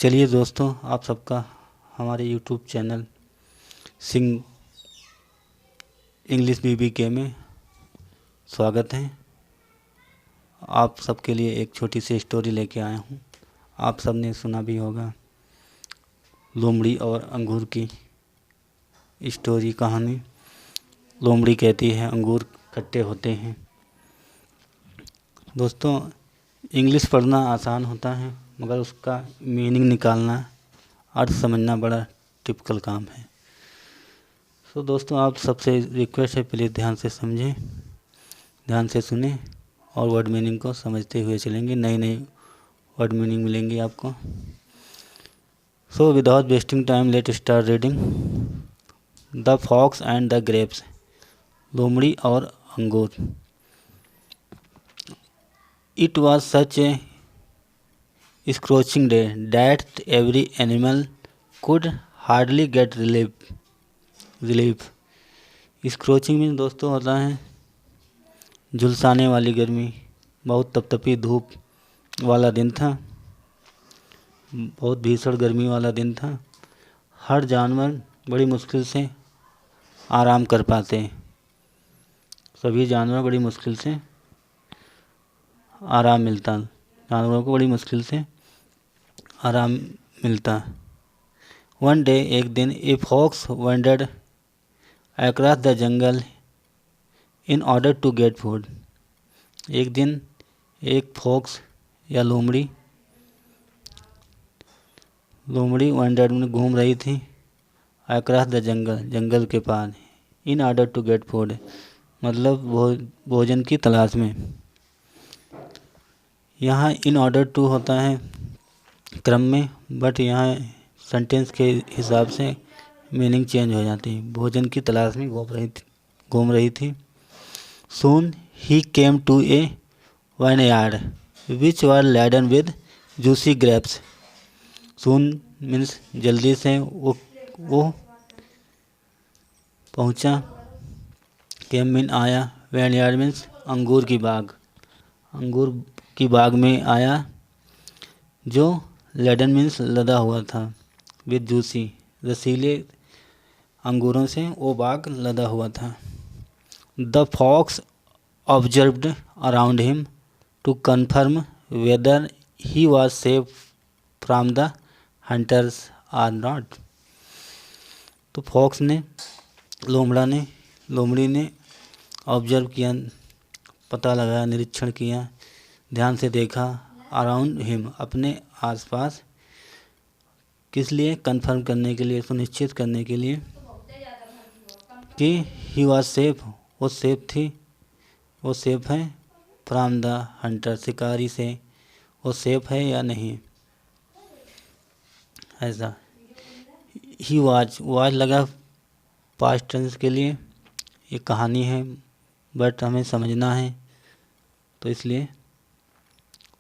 चलिए दोस्तों, आप सबका हमारे यूट्यूब चैनल सिंग इंग्लिश BBK में स्वागत है। आप सबके लिए एक छोटी सी स्टोरी लेके आया हूँ। आप सबने सुना भी होगा लोमड़ी और अंगूर की स्टोरी कहानी। लोमड़ी कहती है अंगूर खट्टे होते हैं। दोस्तों, इंग्लिश पढ़ना आसान होता है मगर उसका मीनिंग निकालना, अर्थ समझना बड़ा टिपिकल काम है। तो दोस्तों, आप सबसे रिक्वेस्ट है, प्लीज़ ध्यान से समझें, ध्यान से सुने और वर्ड मीनिंग को समझते हुए चलेंगे। नई नई वर्ड मीनिंग मिलेंगी आपको। So without wasting time let start reading. The fox and the grapes. लोमड़ी और अंगूर। It was such a scorching day that every animal could hardly get relief. Scorching में दोस्तों होता है झुलसाने वाली गर्मी। बहुत तपतपी धूप वाला दिन था, बहुत भीषण गर्मी वाला दिन था। हर जानवर बड़ी मुश्किल से आराम कर पाते। सभी जानवर बड़ी मुश्किल से आराम मिलता, जानवरों को बड़ी मुश्किल से आराम मिलता। वन डे, एक दिन, a fox wandered across the jungle in order to get food. एक दिन एक फॉक्स या लोमड़ी वंडर्ड में घूम रही थी अक्रॉस द जंगल, जंगल के पार, in order to get food मतलब भोजन की तलाश में। यहाँ इन ऑर्डर टू होता है क्रम में, बट यहाँ सेंटेंस के हिसाब से मीनिंग चेंज हो जाती है। भोजन की तलाश में घूम रही थी। Soon he came to a vineyard which were laden with juicy grapes. Soon means जल्दी से वो पहुँचा। केम मीन आया, वाइनयार्ड मीन्स अंगूर की बाग, अंगूर की बाग में आया जो लेडन मीन्स लदा हुआ था, विद जूसी रसीले अंगूरों से वो बाग लदा हुआ था। The fox observed around him to confirm whether he was safe from the hunters or not. तो फॉक्स ने, लोमड़ी ने ऑब्जर्व किया, पता लगाया, निरीक्षण किया, ध्यान से देखा, अराउंड हिम अपने आसपास, किस लिए? कन्फर्म करने के लिए, सुनिश्चित करने के लिए कि ही वॉज सेफ, वो सेफ थी, वो सेफ है, फ्रॉम द हंटर शिकारी से वो सेफ है या नहीं, ऐसा। ही वाज लगा पास्ट टेंस के लिए। ये कहानी है बट हमें समझना है, तो इसलिए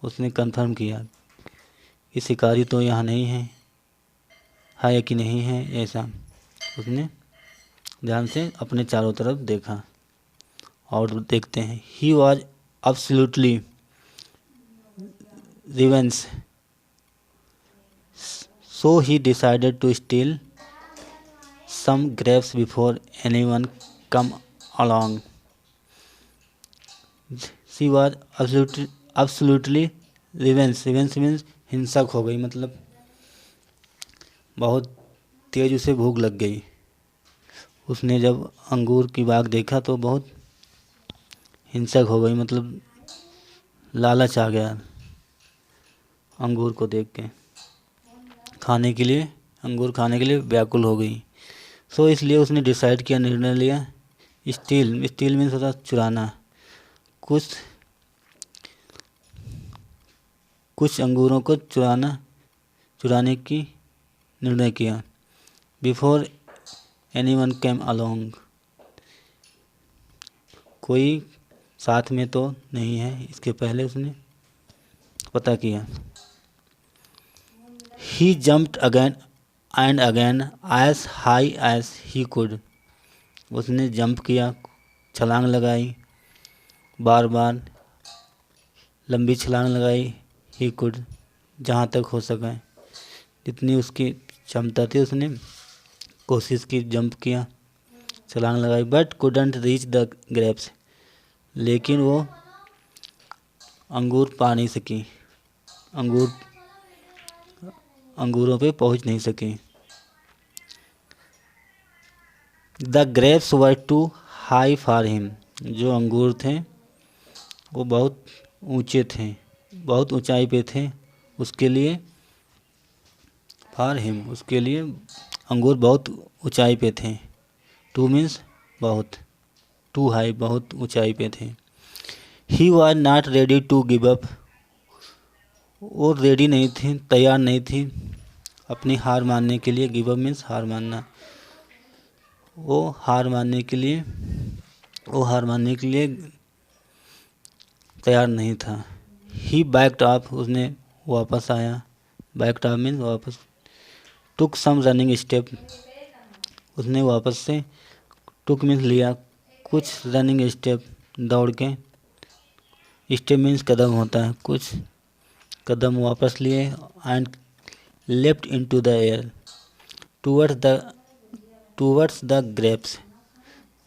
उसने कंफर्म किया कि शिकारी तो यहाँ नहीं है या कि नहीं है, ऐसा उसने ध्यान से अपने चारों तरफ देखा। और देखते हैं, he was absolutely ravenous, so he decided to steal some grapes before anyone come along. She was absolutely revenge means हिंसक हो गई, मतलब बहुत तेज उसे भूख लग गई। उसने जब अंगूर की बाग देखा तो बहुत हिंसक हो गई, मतलब लालच आ गया अंगूर को देख के, खाने के लिए, अंगूर खाने के लिए व्याकुल हो गई। सो इसलिए उसने डिसाइड किया, निर्णय लिया, स्टील मीन्स होता चुराना, कुछ अंगूरों को चुराने की निर्णय किया। बिफोर एनीवन केम अलोंग, कोई साथ में तो नहीं है, इसके पहले उसने पता किया। He jumped again and again as high as he could, उसने जंप किया, छलांग लगाई, बार बार लंबी छलांग लगाई, ही कुड जहाँ तक हो सके, जितनी उसकी क्षमता थी उसने कोशिश की, जंप किया, छलांग लगाई, but couldn't reach the grapes, लेकिन वो अंगूर पा नहीं सकी, अंगूरों पे पहुंच नहीं सकी। The grapes were too high for him, जो अंगूर थे वो बहुत ऊंचे थे, बहुत ऊंचाई पे थे उसके लिए। फॉर हिम, उसके लिए अंगूर बहुत ऊंचाई पे थे। टू मीन्स बहुत, टू हाई, बहुत ऊंचाई पे थे। He was not ready to give up, वो रेडी नहीं थी, तैयार नहीं थी अपनी हार मानने के लिए। गिव अप मीन्स हार मानना। वो हार मानने के लिए तैयार नहीं था। ही बैक्ड ऑफ, उसने वापस आया। बैक्ड ऑफ मीन्स वापस। टुक सम रनिंग स्टेप, उसने वापस से, टुक मीन्स लिया, कुछ रनिंग स्टेप, दौड़ के, स्टेप मीन्स कदम होता है, कुछ कदम वापस लिए। And left into the air towards the grapes,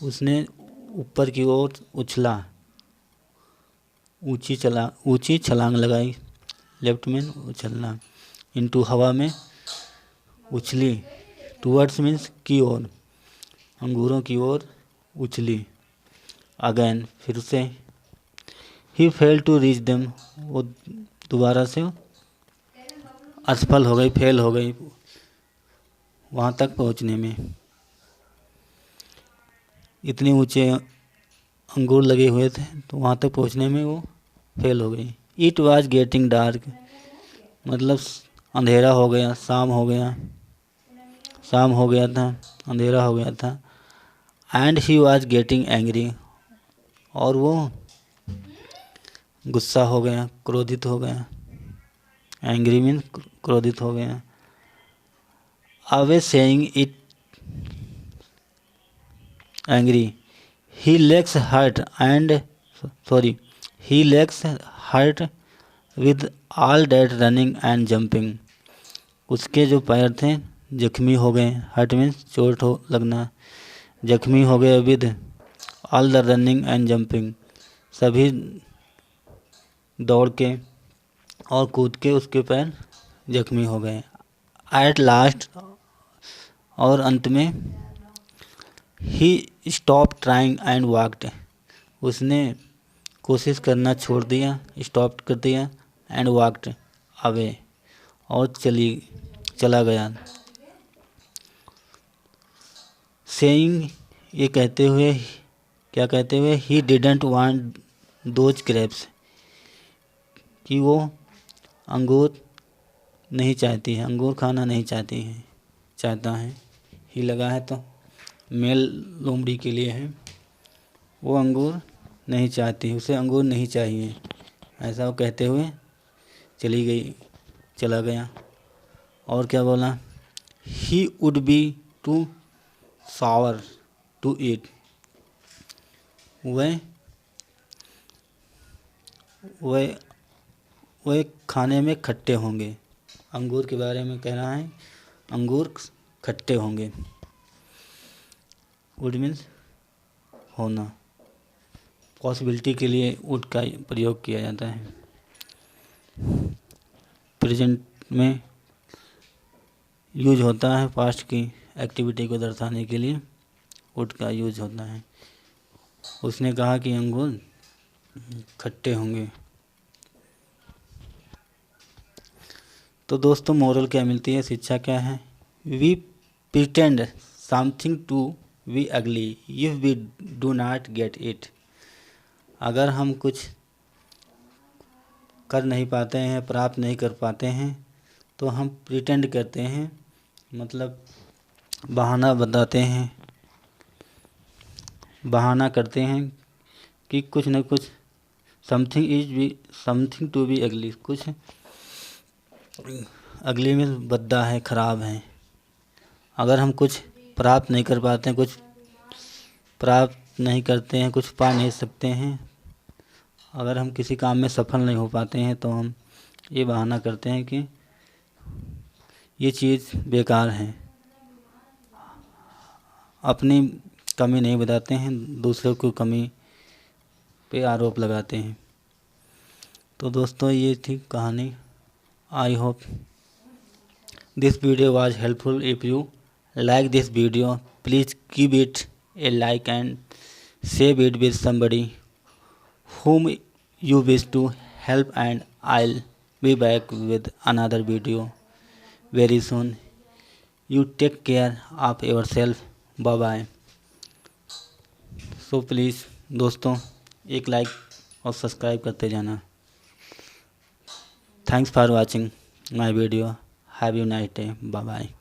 उसने ऊपर की ओर उछला, ऊंची छलांग लगाई। लेफ्ट मीन उछलना, इनटू हवा में उछली। टूवर्ड्स मीन्स की ओर, अंगूरों की ओर उछली। अगेन, फिर से। ही फेल टू रीच देम, वो दोबारा से असफल हो गई, फेल हो गई वहाँ तक पहुँचने में। इतने ऊंचे अंगूर लगे हुए थे तो वहाँ तक पहुँचने में वो फेल हो गई। इट वाज गेटिंग डार्क, मतलब अंधेरा हो गया, शाम हो गया था, अंधेरा हो गया था। And he was getting angry, और वो गुस्सा हो गया, क्रोधित हो गया। एंग्री मीन क्रोधित हो गया। Away saying it angry, he legs hurt with all that running and jumping, उसके जो पैर थे जख्मी हो गए। हर्ट मीन्स चोट हो लगना, जख्मी हो गए। With all the running and jumping, सभी दौड़ के और कूद के उसके पैर जख्मी हो गए। एट लास्ट, और अंत में। ही स्टॉप ट्राइंग एंड वॉकड, उसने कोशिश करना छोड़ दिया, स्टॉप कर दिया। एंड वॉकड अवे, और चला गया। सेइंग, ये कहते हुए, क्या कहते हुए, he didn't want those grapes, कि वो अंगूर नहीं चाहती है, अंगूर खाना नहीं चाहता है। ही लगा है तो मेल लोमड़ी के लिए है। वो अंगूर नहीं चाहती, उसे अंगूर नहीं चाहिए, ऐसा वो कहते हुए चला गया। और क्या बोला, he would be too sour to eat, वह खाने में खट्टे होंगे। अंगूर के बारे में कह रहा है, अंगूर खट्टे होंगे। वुड मीन्स होना, पॉसिबिलिटी के लिए वुड का प्रयोग किया जाता है। प्रेजेंट में यूज होता है, पास्ट की एक्टिविटी को दर्शाने के लिए वुड का यूज होता है। उसने कहा कि अंगूर खट्टे होंगे। तो दोस्तों, मोरल क्या मिलती है, शिक्षा क्या है? We pretend something to be ugly if we do not get it, अगर हम कुछ कर नहीं पाते हैं, प्राप्त नहीं कर पाते हैं, तो हम प्रिटेंड करते हैं, मतलब बहाना बताते हैं, बहाना करते हैं कि कुछ न कुछ समथिंग टू बी अगली, कुछ अगली में बद्दा है, खराब है। अगर हम कुछ प्राप्त नहीं कर पाते हैं, कुछ प्राप्त नहीं करते हैं, कुछ पा नहीं सकते हैं, अगर हम किसी काम में सफल नहीं हो पाते हैं, तो हम ये बहाना करते हैं कि ये चीज़ बेकार है। अपनी कमी नहीं बताते हैं, दूसरों की कमी पे आरोप लगाते हैं। तो दोस्तों ये थी कहानी। I hope this video was helpful. If you like this video, please give it a like and share it with somebody whom you wish to help, and I'll be back with another video very soon. You take care of yourself. Bye bye. So please दोस्तों एक like और subscribe करते जाना। Thanks for watching my video. Have a nice day. Bye bye.